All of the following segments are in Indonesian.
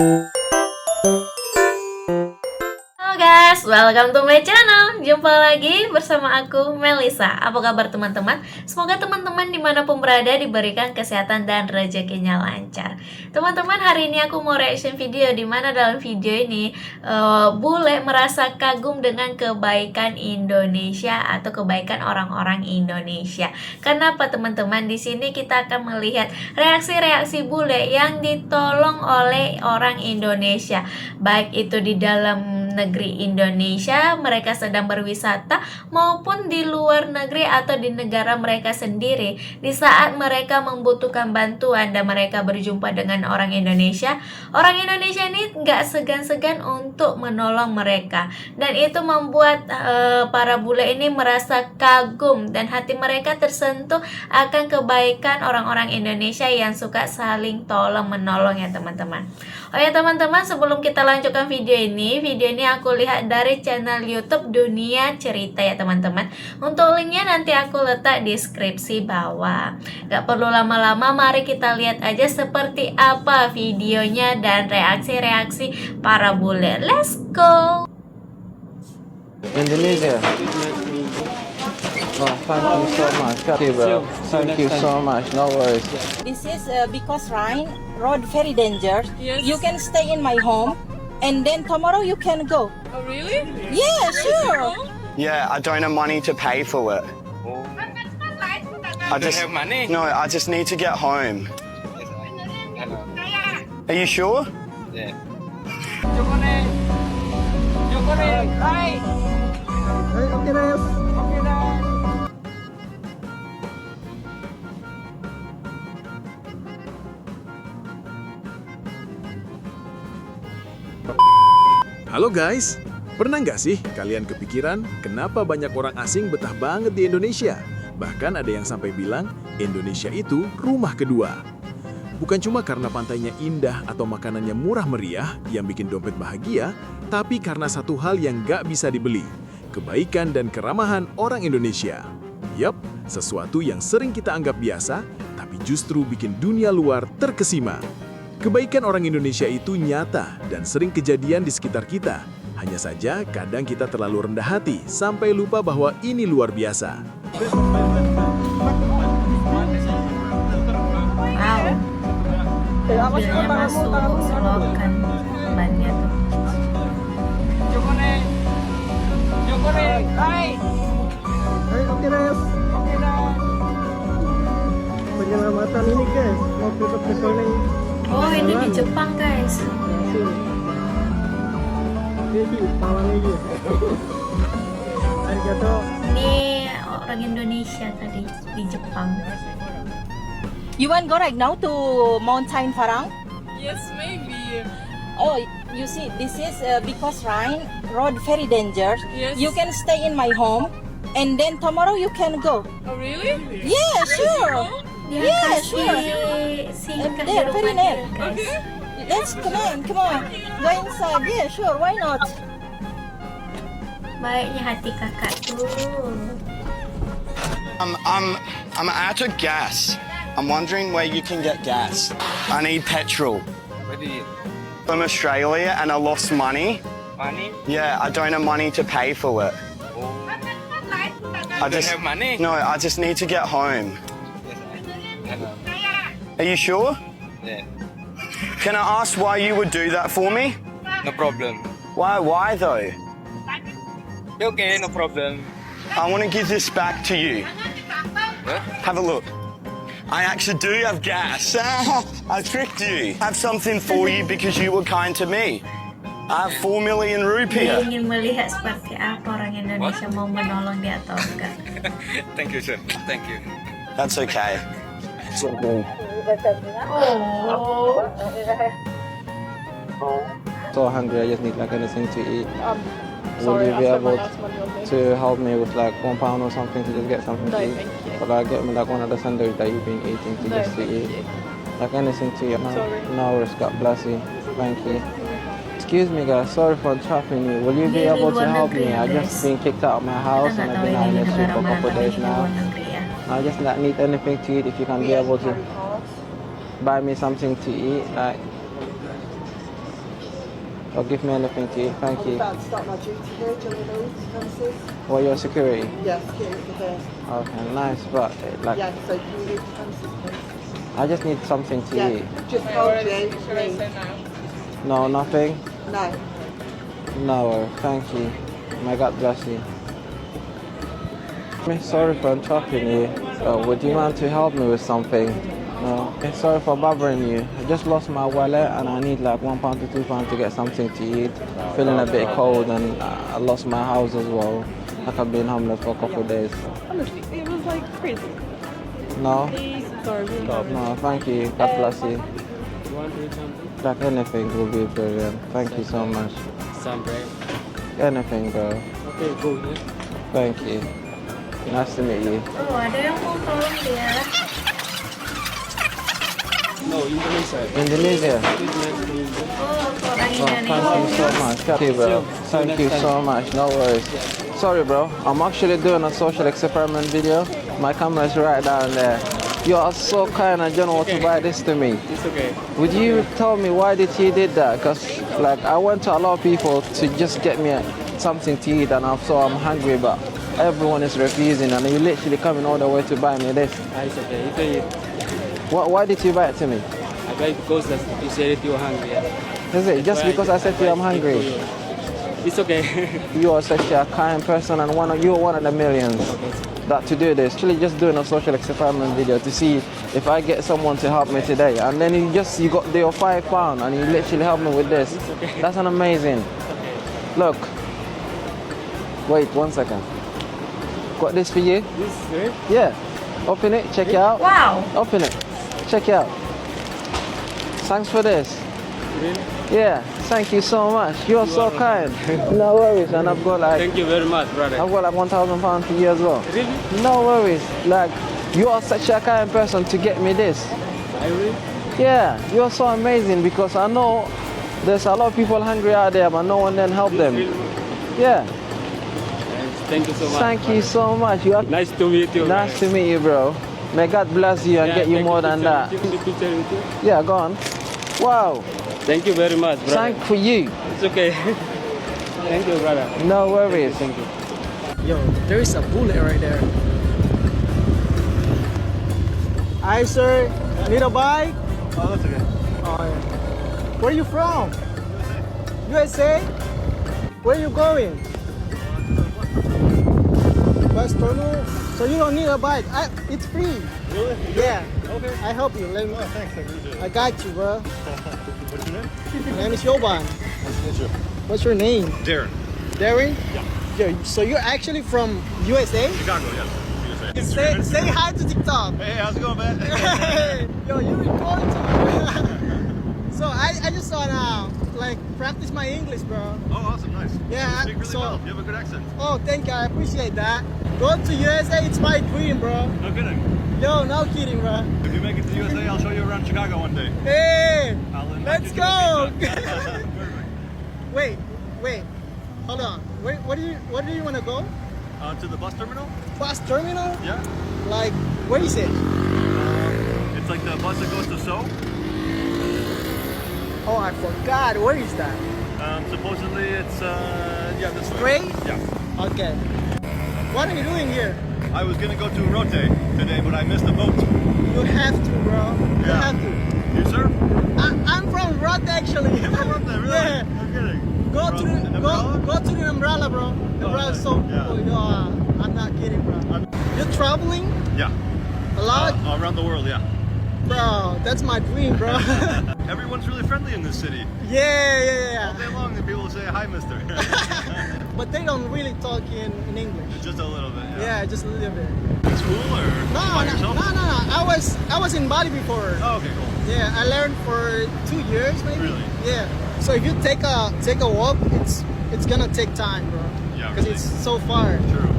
Halo guys, welcome to my channel. Jumpa lagi bersama aku, Melisa. Apa kabar teman-teman? Semoga teman-teman dimanapun berada diberikan kesehatan dan rezekinya lancar. Teman-teman, hari ini aku mau reaction video dimana dalam video ini bule merasa kagum dengan kebaikan Indonesia atau kebaikan orang-orang Indonesia. Kenapa teman-teman? Di sini kita akan melihat reaksi-reaksi bule yang ditolong oleh orang Indonesia, baik itu di dalam negeri Indonesia, mereka sedang berwisata, maupun di luar negeri atau di negara mereka sendiri. Di saat mereka membutuhkan bantuan dan mereka berjumpa dengan orang Indonesia ini nggak segan-segan untuk menolong mereka, dan itu membuat para bule ini merasa kagum dan hati mereka tersentuh akan kebaikan orang-orang Indonesia yang suka saling tolong menolong ya teman-teman. Oh ya teman-teman, sebelum kita lanjutkan video ini aku lihat dari channel YouTube Dunia Cerita ya teman-teman. Untuk linknya nanti aku letak di deskripsi bawah. Gak perlu lama-lama, mari kita lihat aja seperti apa videonya dan reaksi-reaksi para bule. Let's go! Indonesia. Oh, thank you so much. Okay, bro. Thank you so much. No worries. This is because Rhine road very dangerous. Yes. You can stay in my home, and then tomorrow you can go. Oh, really? Yeah, sure. Yeah, I don't have money to pay for it. I just have money? No, I just need to get home. Are you sure? Yeah. Right. Halo guys, pernah nggak sih kalian kepikiran kenapa banyak orang asing betah banget di Indonesia? Bahkan ada yang sampai bilang Indonesia itu rumah kedua. Bukan cuma karena pantainya indah atau makanannya murah meriah yang bikin dompet bahagia, tapi karena satu hal yang nggak bisa dibeli, kebaikan dan keramahan orang Indonesia. Yap, sesuatu yang sering kita anggap biasa, tapi justru bikin dunia luar terkesima. Kebaikan orang Indonesia itu nyata dan sering kejadian di sekitar kita. Hanya saja kadang kita terlalu rendah hati sampai lupa bahwa ini luar biasa. Wow, mobilnya masuk selokan bannya tuh. Penyelamatan ini guys, mobil kepesonan. Oh, ini di Jepang guys. Ini orang Indonesia tadi di Jepang. You want go right now to Mountain Farang? Yes, maybe. Oh, you see, this is because Rhine road very dangerous. Yes. You can stay in my home, and then tomorrow you can go. Oh, really? Yeah, sure. Dia Yeah, kasih sure. singkat di There, rumah very dia neat. guys. Let's come on. Go inside. Yeah, sure. Why not? Baiknya hati kakak tuh. I'm out of gas. I'm wondering where you can get gas. I need petrol. Where do you From Australia and I lost money. money? Yeah, I don't have money to pay for it. Oh. I Don't have money? No, I just need to get home. Yes, Are you sure? yeah. Can I ask why you would do that for me? No problem. Why though? Okay, no problem. I want to give this back to you. What? Have a look. I actually do have gas. I tricked you. I have something for you because you were kind to me. I have 4 million Dia rupiah. ingin melihat seperti apa orang Indonesia mau menolong dia atau enggak. Thank you, sir. Thank you. That's okay. So hungry, I just need like anything to eat. Will you be able to help me with like £1 or something to just get something to eat? But I get me like one of the sandwiches that you've been eating to just to eat. Like anything to eat. No worries, God bless you. Thank you. Excuse me guys, sorry for trapping you. Will you be Dia di able to luar help negeri me? ya, I just guys. been kicked out of my house Kita and nggak I've tahu been ini out in di the street negara for a mana, couple of tapi days di now. luar negeri ya. I just like need anything to eat if you can be able to buy me something to eat. Like Or give me anything to eat. Thank you. About to start my duty here, do you want those premises? Well, your security. Yes, security for there. Okay, nice. But like, Yeah, so can you leave the premises, please? I just need something to Yeah, eat. just hold you, Should I please. say now? No, nothing. No. No, thank you. May God bless you. Sorry for interrupting you. Would you mind to help me with something? No. Sorry for bothering you. I just lost my wallet and I need like £1 to £2 to get something to eat. Feeling a bit cold and I lost my house as well. Like I've been homeless for a couple of days. Honestly, it was like crazy. No? Please, sorry, we love it. No, thank you. God bless you. You want to eat something? Like anything will be brilliant. Thank you so much. Some bread. Anything, bro. Okay, go. Yeah. Thank you. Nice to meet you. Oh, ada yang mau tolong dia. No, Indonesia. Indonesia. Oh, orang Oh, thank you so much. Thank you, bro. Thank you so much. No worries. Sorry, bro. I'm actually doing a social experiment video. My camera is right down there. You are so kind and generous to buy this to me. It's okay. Would you tell me why did you did that? Because like I went to a lot of people to just get me something to eat, and so I'm hungry, but everyone is refusing, and you literally coming all the way to buy me this. It's okay. It's okay. Why did you buy it to me? I buy because you said that you're hungry. Yeah. Is it just because I said to you I'm hungry? It's okay. You are such a kind person, and you're one of the millions that to do this. Actually, just doing a social experiment video to see if I get someone to help me today, and then you got your £5, and you literally help me with this. That's an amazing. Look. Wait 1 second. Got this for you? This right? Yeah. Open it. Check it out. Wow. Open it. Check it out. Thanks for this. Really? Yeah. Thank you so much. You're so kind. No worries. And I've got like Thank you very much, brother. I've got like £1,000 for you as well. Really? No worries. Like you are such a kind person to get me this. I really? Yeah. You're so amazing because I know there's a lot of people hungry out there, but no one then help them. Yeah. Thank you so much. Thank you so much. You are Nice to meet you. nice to meet you, bro. May God bless you and Yeah, get you take more a than picture that. with you, the picture with you. Yeah, go on. Wow. Thank you very much, brother. Thank for you. It's okay. Thank you, brother. No worries. Thank you. Yo, there is a bullet right there. Hi, sir. Need a bike? Oh, that's okay. Oh, yeah. Where are you from? USA? Where are you going? Bus terminal? So you don't need a bike. It's free. Really? Yeah. Okay. I help you. Let me. Oh, thanks. I appreciate it. I got you, bro. What's your name? My name is Yoban. Nice to meet you. What's your name? Darren. Darren? Yeah. Yo, so you're actually from USA? Chicago, yes. USA. Say hi to TikTok. Hey, how's it going, man? Hey, yo, you recording to me? So I just wanna like practice my English, bro. Oh, awesome, nice. Yeah, You speak really so- well. You have a good accent. Oh, thank you, I appreciate that. Go to USA, it's my dream, bro. No kidding. Yo, no kidding, bro. If you make it to the USA, I'll show you around Chicago one day. Hey, I'll invite let's you to a go. pizza. Perfect. wait, hold on. Where do you wanna go? To the bus terminal? Bus terminal? Yeah. Like, where is it? It's like the bus that goes to Seoul. Oh, I forgot. Where is that? Supposedly it's, yeah, this way. Straight? Yeah. Okay. What are you doing here? I was gonna go to Rote today, but I missed the boat. You have to, bro. You Yeah. have to. You, sir? I'm from Rote actually. From Rote, really? Yeah. No kidding. Go From to the an umbrella? go to the umbrella, bro. Umbrella nice. so Yeah. cool. Yo, I'm not kidding, bro. You're traveling Yeah. a lot, Around the world, yeah. bro. That's my dream, bro. Everyone's really friendly in this city. yeah. All day long, the people say, hi, mister. But they don't really talk in English. Just a little bit, Yeah, just a little bit. In school or No, by no, yourself? no. I was in Bali before. Oh, okay, cool. Yeah, I learned for 2 years maybe. Really? Yeah. So if you take a walk, it's gonna take time, bro. Yeah, Because really. it's so far. True.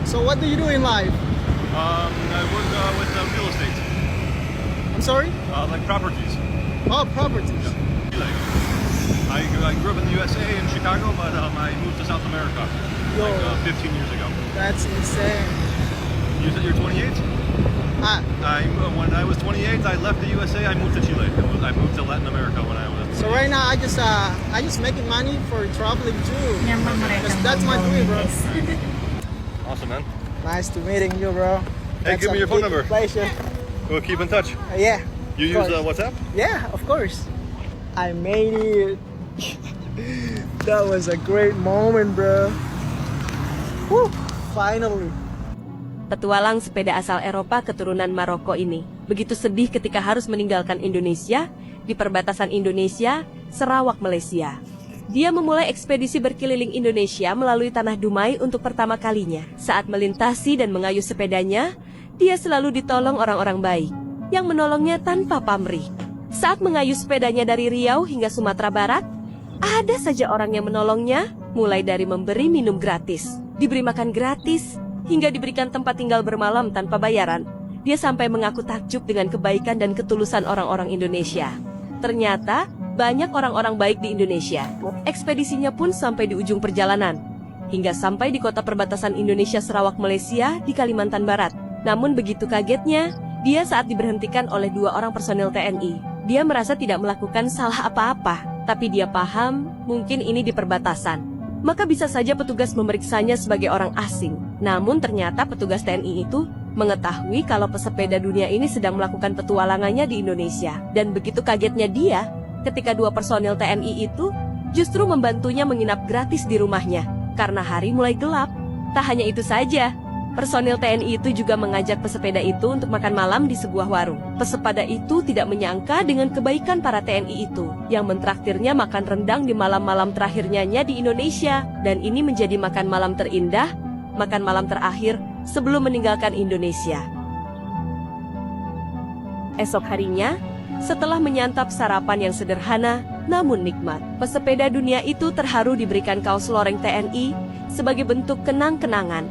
So what do you do in life? I work with real estate, I'm sorry? like properties. Oh, properties. Chile. I grew up in the USA in Chicago, but I moved to South America Yo. like 15 years ago. That's insane. You said you're 28? When I was 28, I left the USA. I moved to Chile. I moved to Latin America when I was. So right now I just making money for traveling too. Nyaman mereka. That's my dream, bro. guys. Awesome, man. Nice to meeting you, bro. Hey, give me your phone number. Pleasure. We'll keep in touch. Yeah. You of use course. WhatsApp? Yeah, of course. I made it. That was a great moment, bro. Woo, finally. Petualang sepeda asal Eropa keturunan Maroko ini begitu sedih ketika harus meninggalkan Indonesia di perbatasan Indonesia, Sarawak, Malaysia. Dia memulai ekspedisi berkeliling Indonesia melalui Tanah Dumai untuk pertama kalinya. Saat melintasi dan mengayuh sepedanya, dia selalu ditolong orang-orang baik yang menolongnya tanpa pamrih. Saat mengayuh sepedanya dari Riau hingga Sumatera Barat, ada saja orang yang menolongnya, mulai dari memberi minum gratis, diberi makan gratis, hingga diberikan tempat tinggal bermalam tanpa bayaran. Dia sampai mengaku takjub dengan kebaikan dan ketulusan orang-orang Indonesia. Ternyata, banyak orang-orang baik di Indonesia. Ekspedisinya pun sampai di ujung perjalanan, hingga sampai di kota perbatasan Indonesia Sarawak, Malaysia di Kalimantan Barat. Namun begitu kagetnya, dia saat diberhentikan oleh 2 orang personil TNI. Dia merasa tidak melakukan salah apa-apa, tapi dia paham mungkin ini di perbatasan. Maka bisa saja petugas memeriksanya sebagai orang asing. Namun ternyata petugas TNI itu mengetahui kalau pesepeda dunia ini sedang melakukan petualangannya di Indonesia. Dan begitu kagetnya dia ketika 2 personil TNI itu justru membantunya menginap gratis di rumahnya karena hari mulai gelap. Tak hanya itu saja, personil TNI itu juga mengajak pesepeda itu untuk makan malam di sebuah warung. Pesepeda itu tidak menyangka dengan kebaikan para TNI itu yang mentraktirnya makan rendang di malam-malam terakhirnya di Indonesia. Dan ini menjadi makan malam terindah, makan malam terakhir sebelum meninggalkan Indonesia. Esok harinya, setelah menyantap sarapan yang sederhana namun nikmat, pesepeda dunia itu terharu diberikan kaos loreng TNI sebagai bentuk kenang-kenangan.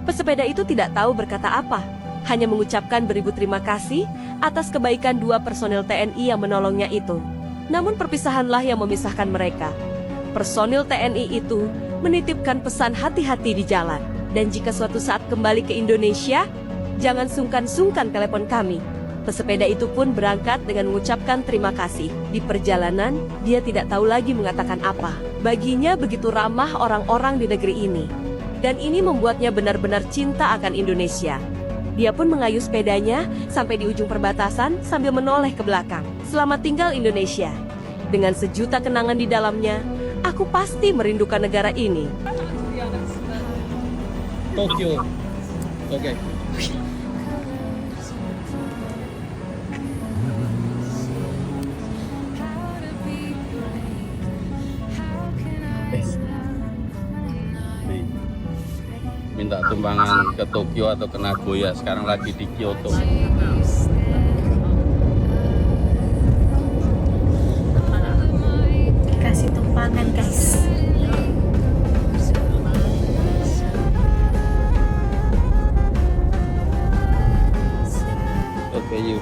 Pesepeda itu tidak tahu berkata apa, hanya mengucapkan beribu terima kasih atas kebaikan 2 personil TNI yang menolongnya itu. Namun perpisahanlah yang memisahkan mereka. Personil TNI itu menitipkan pesan hati-hati di jalan. Dan jika suatu saat kembali ke Indonesia, jangan sungkan-sungkan telepon kami. Pesepeda itu pun berangkat dengan mengucapkan terima kasih. Di perjalanan, dia tidak tahu lagi mengatakan apa. Baginya begitu ramah orang-orang di negeri ini. Dan ini membuatnya benar-benar cinta akan Indonesia. Dia pun mengayuh sepedanya sampai di ujung perbatasan sambil menoleh ke belakang. Selamat tinggal Indonesia. Dengan sejuta kenangan di dalamnya, aku pasti merindukan negara ini. Tokyo. Okay. Minta tumbangan ke Tokyo atau ke Nagoya, sekarang lagi di Kyoto. Kasih tumpangan guys. Okay, you.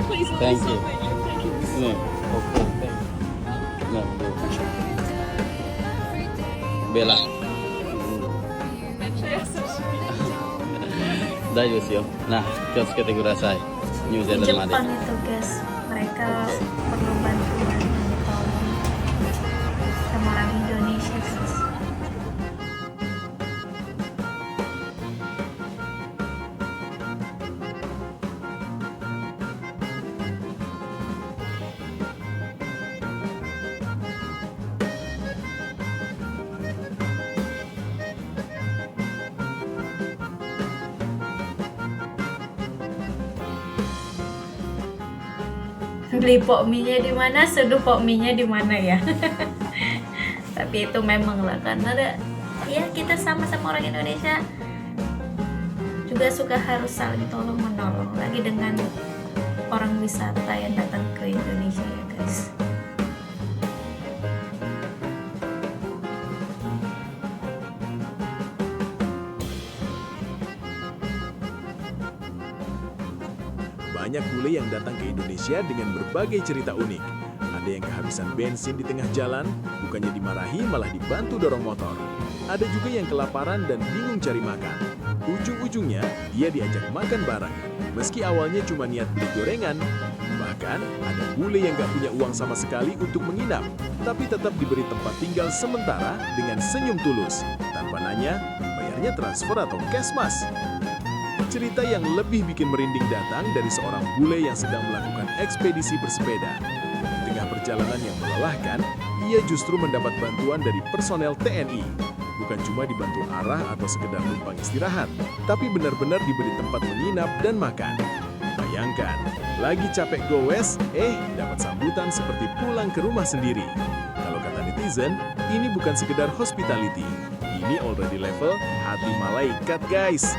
Please, Thank please, you. thank you. No, okay, thank you. No, no. Bella. 大丈夫ですよ。な、気をつけてください。ニュージー Di ランドまで。 Jepang itu guys, mereka perlu bantuan ditolong sama orang Indonesia guys. Beli pok mie-nya di mana, seduh pok mie-nya di mana ya. Tapi itu memang lah, karena ya kita sama-sama orang Indonesia juga suka harus saling tolong menolong, lagi dengan orang wisata yang datang ke Indonesia ya guys. Banyak bule yang datang ke Indonesia dengan berbagai cerita unik. Ada yang kehabisan bensin di tengah jalan, bukannya dimarahi malah dibantu dorong motor. Ada juga yang kelaparan dan bingung cari makan. Ujung-ujungnya, dia diajak makan bareng. Meski awalnya cuma niat beli gorengan, Bahkan, ada bule yang gak punya uang sama sekali untuk menginap, tapi tetap diberi tempat tinggal sementara dengan senyum tulus, tanpa nanya, bayarnya transfer atau cash mas. Cerita yang lebih bikin merinding datang dari seorang bule yang sedang melakukan ekspedisi bersepeda. Di tengah perjalanan yang melelahkan, ia justru mendapat bantuan dari personel TNI. Bukan cuma dibantu arah atau sekedar numpang istirahat, tapi benar-benar diberi tempat menginap dan makan. Bayangkan, lagi capek goes, dapat sambutan seperti pulang ke rumah sendiri. Kalau kata netizen, ini bukan sekedar hospitality. Ini already level hati malaikat, guys.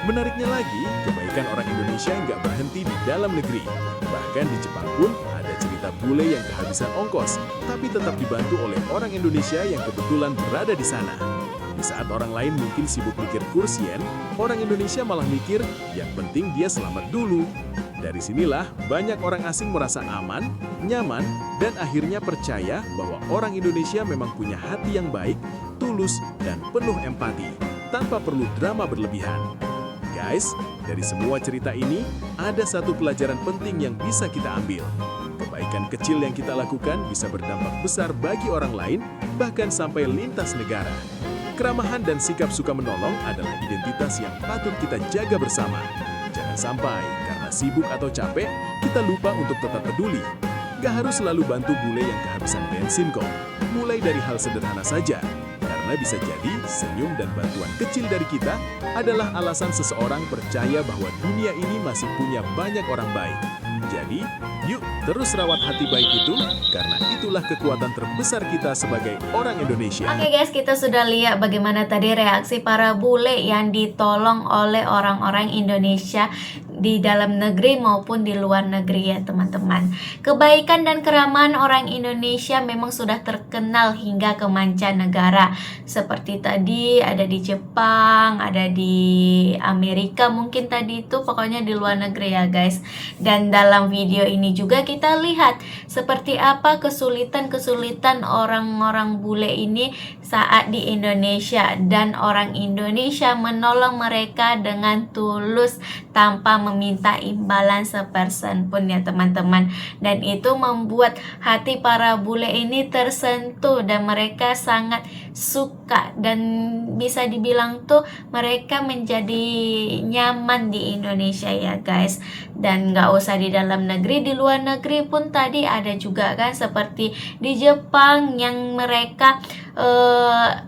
Menariknya lagi, kebaikan orang Indonesia nggak berhenti di dalam negeri. Bahkan di Jepang pun ada cerita bule yang kehabisan ongkos, tapi tetap dibantu oleh orang Indonesia yang kebetulan berada di sana. Di saat orang lain mungkin sibuk mikir kurs yen, orang Indonesia malah mikir, yang penting dia selamat dulu. Dari sinilah banyak orang asing merasa aman, nyaman, dan akhirnya percaya bahwa orang Indonesia memang punya hati yang baik, tulus, dan penuh empati, tanpa perlu drama berlebihan. Guys, dari semua cerita ini, ada satu pelajaran penting yang bisa kita ambil. Kebaikan kecil yang kita lakukan bisa berdampak besar bagi orang lain, bahkan sampai lintas negara. Keramahan dan sikap suka menolong adalah identitas yang patut kita jaga bersama. Jangan sampai, karena sibuk atau capek, kita lupa untuk tetap peduli. Gak harus selalu bantu bule yang kehabisan bensin kok. Mulai dari hal sederhana saja. Karena bisa jadi senyum dan bantuan kecil dari kita adalah alasan seseorang percaya bahwa dunia ini masih punya banyak orang baik. Jadi, yuk terus rawat hati baik itu, karena itulah kekuatan terbesar kita sebagai orang Indonesia. Oke guys, kita sudah lihat bagaimana tadi reaksi para bule yang ditolong oleh orang-orang Indonesia di dalam negeri maupun di luar negeri ya teman-teman. Kebaikan dan keramahan orang Indonesia memang sudah terkenal hingga ke mancanegara. Seperti tadi ada di Jepang, ada di Amerika mungkin tadi itu, pokoknya di luar negeri ya guys. Dan dalam video ini juga kita lihat seperti apa kesulitan-kesulitan orang-orang bule ini saat di Indonesia, dan orang Indonesia menolong mereka dengan tulus tanpa meminta imbalan sepersen pun ya teman-teman. Dan itu membuat hati para bule ini tersentuh dan mereka sangat suka, dan bisa dibilang tuh mereka menjadi nyaman di Indonesia ya guys. Dan gak usah di dalam negeri, di luar negeri pun tadi ada juga kan, seperti di Jepang yang mereka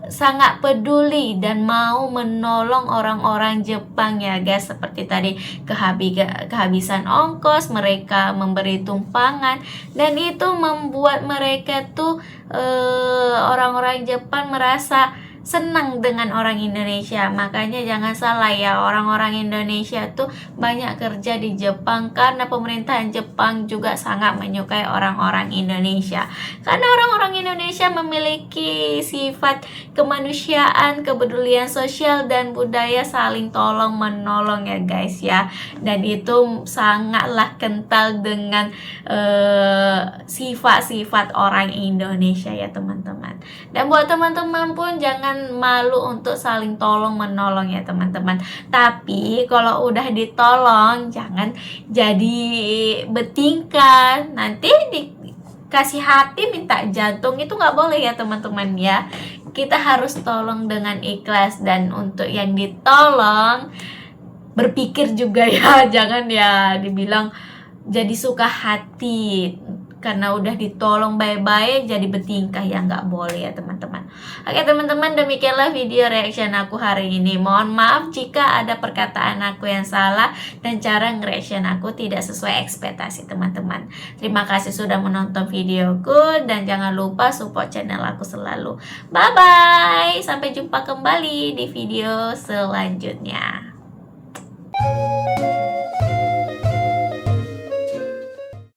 sangat peduli dan mau menolong orang-orang Jepang ya guys. Seperti tadi kehabisan ongkos, mereka memberi tumpangan, dan itu membuat mereka tuh orang-orang Jepang merasa senang dengan orang Indonesia. Makanya jangan salah ya, orang-orang Indonesia tuh banyak kerja di Jepang karena pemerintahan Jepang juga sangat menyukai orang-orang Indonesia. Karena orang-orang Indonesia memiliki sifat kemanusiaan, kepedulian sosial, dan budaya saling tolong menolong ya guys ya. Dan itu sangatlah kental dengan sifat-sifat orang Indonesia ya teman-teman. Dan buat teman-teman pun jangan malu untuk saling tolong menolong ya teman-teman. Tapi kalau udah ditolong jangan jadi bertingkah, nanti dikasih hati minta jantung, itu nggak boleh ya teman-teman ya. Kita harus tolong dengan ikhlas, dan untuk yang ditolong berpikir juga ya, jangan ya dibilang jadi suka hati karena udah ditolong baik-baik jadi bertingkah, ya nggak boleh ya teman-teman. Oke teman-teman, demikianlah video reaction aku hari ini. Mohon maaf jika ada perkataan aku yang salah dan cara nge-reaction aku tidak sesuai ekspektasi teman-teman. Terima kasih sudah menonton videoku, dan jangan lupa support channel aku selalu. Bye bye, sampai jumpa kembali di video selanjutnya.